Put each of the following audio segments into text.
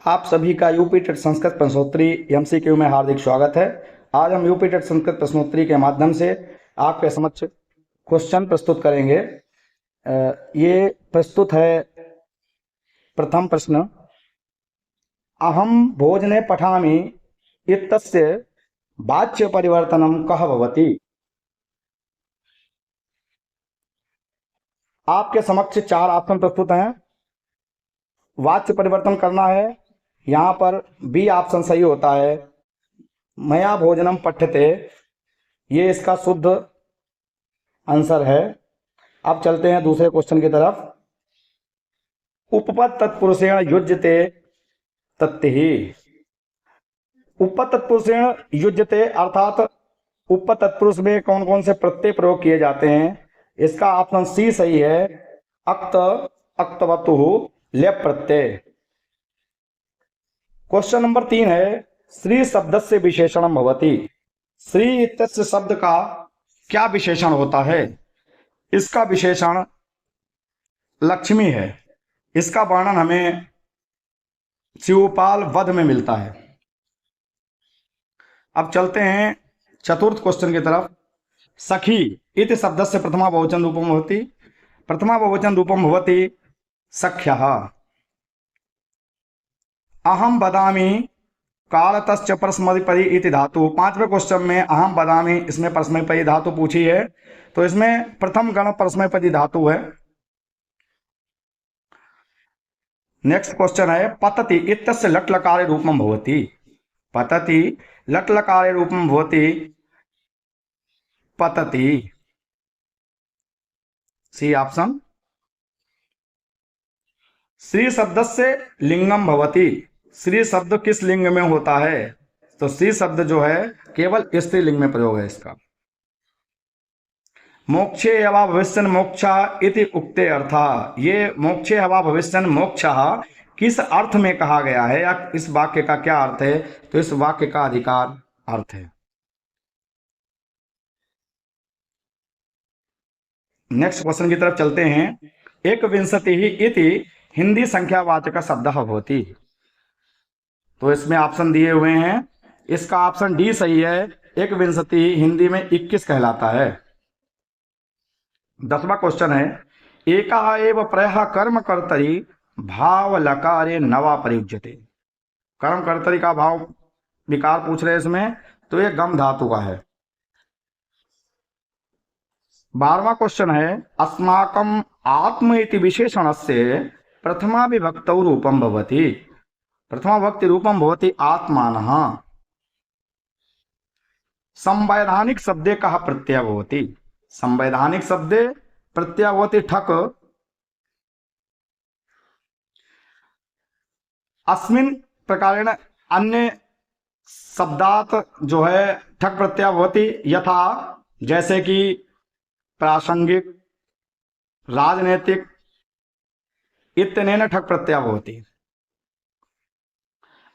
आप सभी का यूपी टेट संस्कृत प्रश्नोत्तरी एमसीक्यू में हार्दिक स्वागत है। आज हम यूपी टेट संस्कृत प्रश्नोत्तरी के माध्यम से आपके समक्ष क्वेश्चन प्रस्तुत करेंगे। ये प्रस्तुत है प्रथम प्रश्न। अहम भोजने पठामि इत्यस्य वाच्य परिवर्तनम कः भवति। आपके समक्ष 4 ऑप्शन प्रस्तुत हैं। वाच्य परिवर्तन करना है, यहाँ पर बी ऑप्शन सही होता है, मया भोजनम पठ्यते, ये इसका शुद्ध आंसर है। अब चलते हैं दूसरे क्वेश्चन की तरफ। उपपद तत्पुरुषेण युज्यते तत्तिहि। उपपद तत्पुरुषेण युज्यते अर्थात उपपद तत्पुरुष में कौन कौन से प्रत्यय प्रयोग किए जाते हैं, इसका ऑप्शन सी सही है, अक्त, अक्तवतु, लेप प्रत्यय। क्वेश्चन नंबर 3 है, श्री शब्द से विशेषणम भवति। श्री इत्यस्य शब्द का क्या विशेषण होता है। इसका विशेषण लक्ष्मी है। इसका वर्णन हमें शिवपाल वध में मिलता है। अब चलते हैं चतुर्थ क्वेश्चन की तरफ। सखी इति शब्द से प्रथमा बहुवचन रूपम भवति। प्रथमा बहुवचन रूपम भवति सख्यः। अहम बदामी कालतश्च परस्मैपदी इति धातु। 5वें क्वेश्चन में अहम बदामी, इसमें परस्मैपदी धातु पूछी है, तो इसमें प्रथम गण परस्मैपदी धातु है। नेक्स्ट क्वेश्चन है, पतति इत्यस्य लट लकारे रूपम भवति। पतति लट लकारे रूपम भवति पतति। C option. श्री शब्द से लिंगम भवति। श्री शब्द किस लिंग में होता है, तो श्री शब्द जो है केवल स्त्रीलिंग में प्रयोग है इसका। मोक्षे हवा भविष्यन् मोक्षः इति उक्ते अर्था। ये मोक्षे हवा भविष्यन् मोक्षः किस अर्थ में कहा गया है, या इस वाक्य का क्या अर्थ है, तो इस वाक्य का अधिकार अर्थ है। नेक्स्ट क्वेश्चन की तरफ चलते हैं। एक विंशति इति हिंदी संख्यावाचक शब्द भवति। तो इसमें ऑप्शन दिए हुए हैं, इसका ऑप्शन डी सही है। एक विंशति हिंदी में 21 कहलाता है। 10वां क्वेश्चन है, एका एव प्रयः कर्म कर्तरि भाव लकारे नवा प्रयुज्यते। कर्म कर्तरि का भाव विकार पूछ रहे हैं इसमें, तो ये गम धातु का है। 12वां क्वेश्चन है, अस्माकम आत्म इति विशेषणस्य प्रथमा विभक्तौ रूपम भवति। प्रथमा विभक्ति रूपम भवति आत्मानः। संवैधानिक शब्दे कः प्रत्यय भवति। संवैधानिक शब्दे प्रत्यय भवति ठक। अस्मिन् प्रकारेण अन्य शब्दात जो है ठक प्रत्यय भवति, यथा जैसे कि प्रासंगिक, राजनैतिक इत्यनेन ठक प्रत्यय भवति।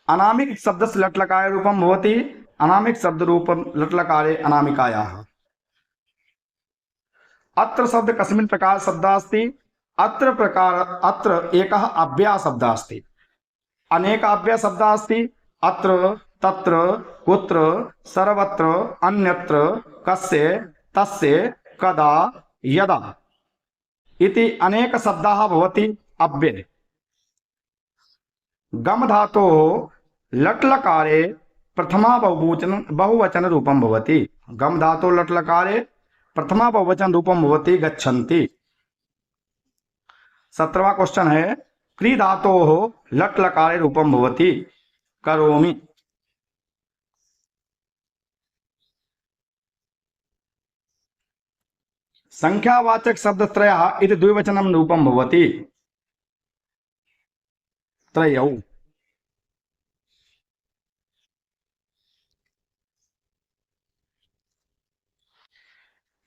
अनामिक शब्द से लट्लकारे रूपम भवति। अनामिक शब्द रूपम लट्लकारे अनामिकायाः। अत्र शब्द कस्मिन् प्रकार शब्द अस्ति। अत्र एकः अव्यय शब्द अस्ति। अनेक अव्यय शब्द अस्ति। अत्र, तत्र, कुत्र, सर्वत्र, अन्यत्र, कस्य, तस्य, कदा, यदा इति अनेक शब्दाः भवति अव्यय। गम धातोः लट्लकारे प्रथमा बहुवचन रूपम भवति। गम धातोः लट्लकारे प्रथमा बहुवचन रूपम भवति गच्छन्ति। 17वां क्वेश्चन है, क्री धातोः लट्लकारे रूपम भवति करोमि। संख्यावाचक शब्द त्रयः इति द्विवचनम रूपम भवति त्रयौ।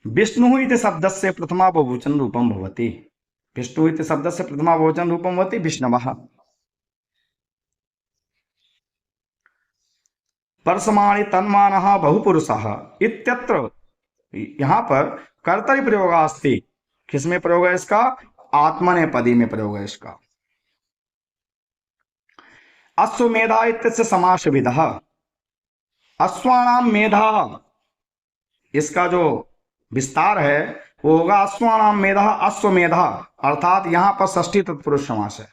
विष्णु इति शब्दस्य प्रथमा बहुवचन रूपम भवति। विष्णु इति शब्दस्य प्रथमा बहुवचन रूपम भवति विष्णवः। परसमाणि तन्मानः बहुपुरुषः इत्यत्र, यहाँ पर कर्तरि प्रयोग अस्ति। किसमें प्रयोग है इसका, आत्मनेपदी में प्रयोग है इसका। अश्वमेधा इत्यस्य समासविधः। अश्वानाम मेधा, इसका जो विस्तार है वो होगा अश्वानाम मेधा अश्वमेधा, अर्थात यहां पर षष्ठी तत्पुरुष समास है।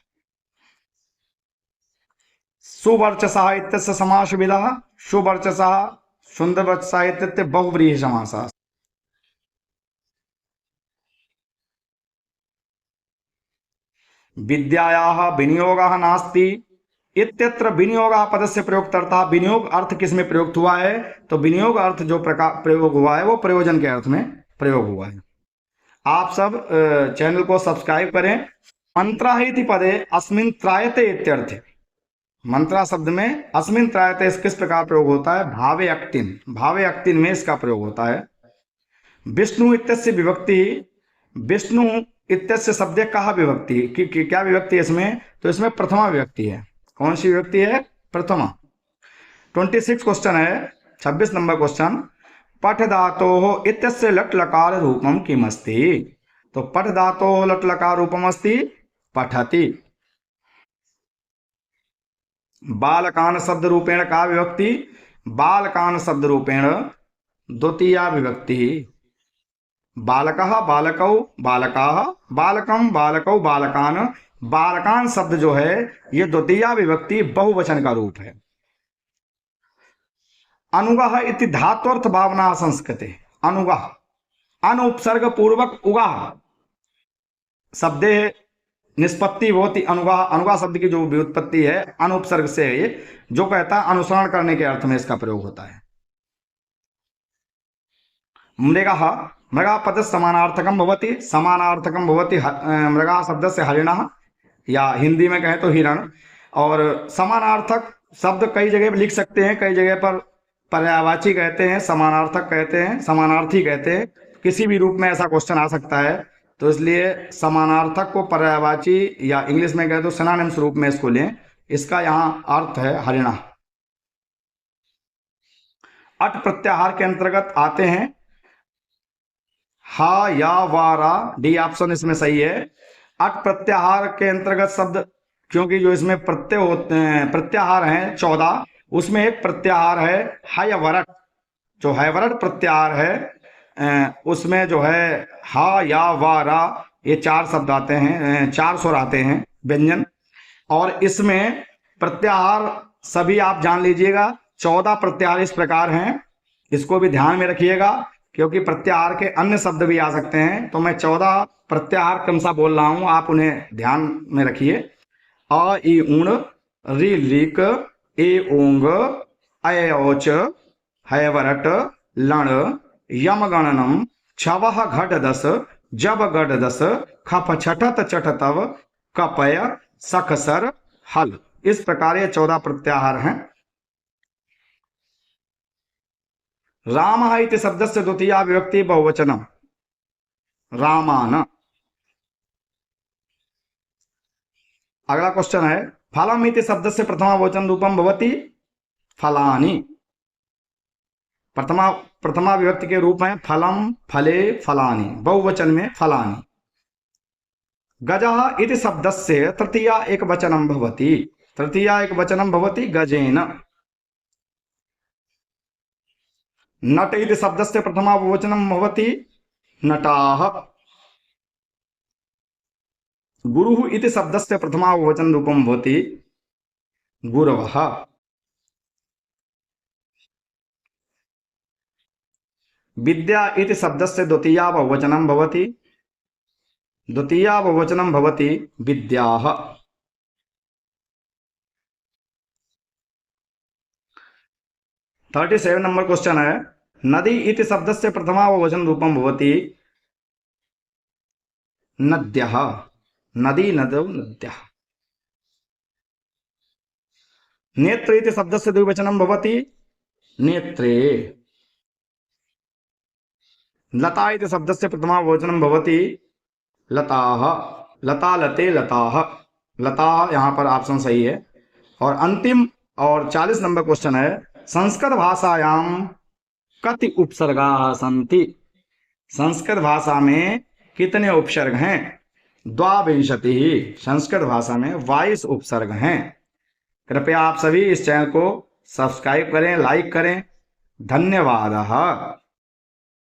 सुवर्चसः इत्यस्य समासविधः। सुवर्चसः सुंदरवर्चसः इत्यस्य बहुव्रीहि समासः। विद्यायाः विनियोगः नास्ति इत्यत्र विनियोगः पदस्य प्रयोक्तर्थः। विनियोग अर्थ किस में प्रयुक्त हुआ है? तो विनियोग अर्थ जो प्रकार प्रयोग हुआ है वो प्रयोजन के अर्थ में प्रयोग हुआ है। आप सब चैनल को सब्सक्राइब करें। मंत्रा इति पदे अस्मिन् त्रायते इत्यर्थे। मंत्रा शब्द में अस्मिन् त्रायते किस प्रकार प्रयोग होता है? भावे अक्तिन, भावे अक्तिन में इसका प्रयोग होता है। विष्णु इत्यस्य विभक्ति, विष्णु इत्यस्य शब्द कहा विभक्ति कि क्या विभक्ति है इसमें? तो इसमें प्रथमा विभक्ति है। कौन सी विभक्ति है? प्रथमा। 26 क्वेश्चन है, 26 नंबर क्वेश्चन। पठ धातोः इत्यस्य लट् लकार रूपम किमस्ति? तो पठ धातोः लट् लकार रूपम अस्ति पठति। बालकान शब्द रूपेण का विभक्ति? बालकान शब्द रूपेण द्वितीया विभक्ति। बालकः बालकौ बालकाः, बालकम बालकौ बालकान। बालकान शब्द जो है ये द्वितीया विभक्ति बहुवचन का रूप है। अनुगः इति धात्वर्थ भावना संस्कृते। अनुगः अनुपसर्ग पूर्वक उगः शब्दे निष्पत्ति होती। अनुगः, अनुगः शब्द की जो व्युत्पत्ति है अनुपसर्ग से है, जो कहता है अनुसरण करने के अर्थ में इसका प्रयोग होता है। मृगः, मृगः पद समानार्थकम भवति, समानार्थकम भवति मृगः शब्द से हरिणः, या हिंदी में कहें तो हिरण। और समानार्थक शब्द कई जगह पर लिख सकते हैं, कई जगह पर पर्यायवाची कहते हैं, समानार्थक कहते हैं, समानार्थी कहते हैं। किसी भी रूप में ऐसा क्वेश्चन आ सकता है, तो इसलिए समानार्थक को पर्यायवाची या इंग्लिश में कहें तो सिनोनिम्स रूप में इसको लें। इसका यहाँ अर्थ है हरिणा। अट प्रत्याहार के अंतर्गत आते हैं हा या वारा, डी ऑप्शन इसमें सही है। अट प्रत्याहार के अंतर्गत शब्द, क्योंकि जो इसमें प्रत्यय होते हैं, प्रत्याहार हैं 14, उसमें एक प्रत्याहार है हयवरट। जो हयवरट प्रत्याहार है उसमें जो है हा या वारा, ये 4 शब्द आते हैं, 4 स्वर आते हैं व्यंजन। और इसमें प्रत्याहार सभी आप जान लीजिएगा, 14 प्रत्याहार इस प्रकार हैं। इसको भी ध्यान में रखिएगा, क्योंकि प्रत्याहार के अन्य शब्द भी आ सकते हैं। तो मैं 14 प्रत्याहार क्रमशः बोल रहा हूं, आप उन्हें ध्यान में रखिए। अ ई ऊण, रि लिक, ए ओंग, अय औच, हयवरट, लण, यम गणनम, छवह घट दस, जब गढ़ दस, खप छठत चठतव, कपय, सखसर, हल। इस प्रकार ये 14 प्रत्याहार हैं। रामः इति शब्दस्य द्वितीया विभक्ति बहुवचनम रामान। अगला क्वेश्चन है फलम इति शब्दस्य प्रथमा वचन रूपम भवति फलानि। प्रथमा विभक्ति के रूप में फलम, फले, फलानि, बहुवचन में फलानि। गजः इति शब्दस्य तृतीया एकवचनं भवति, तृतीया एकवचनं भवति गजेन। नट इति शब्दस्य प्रथमा बहुवचनं भवति नटाः। गुरुः इति शब्दस्य प्रथमा बहुवचन रूपं भवति गुरवः। विद्या इति शब्दस्य द्वितीया बहुवचनं भवति, द्वितीया बहुवचनं भवति विद्याः। 37 नंबर क्वेश्चन है नदी इति शब्दस्य प्रथमा बहुवचन रूपं भवति नद्यः। नदी, नदौ, नद्यः। नेत्र इति शब्दस्य द्विवचनं भवति नेत्रे। लता इति शब्दस्य प्रथमा बहुवचनं भवति लताः। लता, लते, लताः। लता यहाँ पर ऑप्शन सही है। और अंतिम और 40 नंबर क्वेश्चन है संस्कृत भाषायां कति उपसर्गाः सन्ति। संस्कृत भाषा में कितने उपसर्ग हैं? द्वाविंशति। संस्कृत भाषा में 22 उपसर्ग हैं। कृपया आप सभी इस चैनल को सब्सक्राइब करें, लाइक करें। धन्यवाद।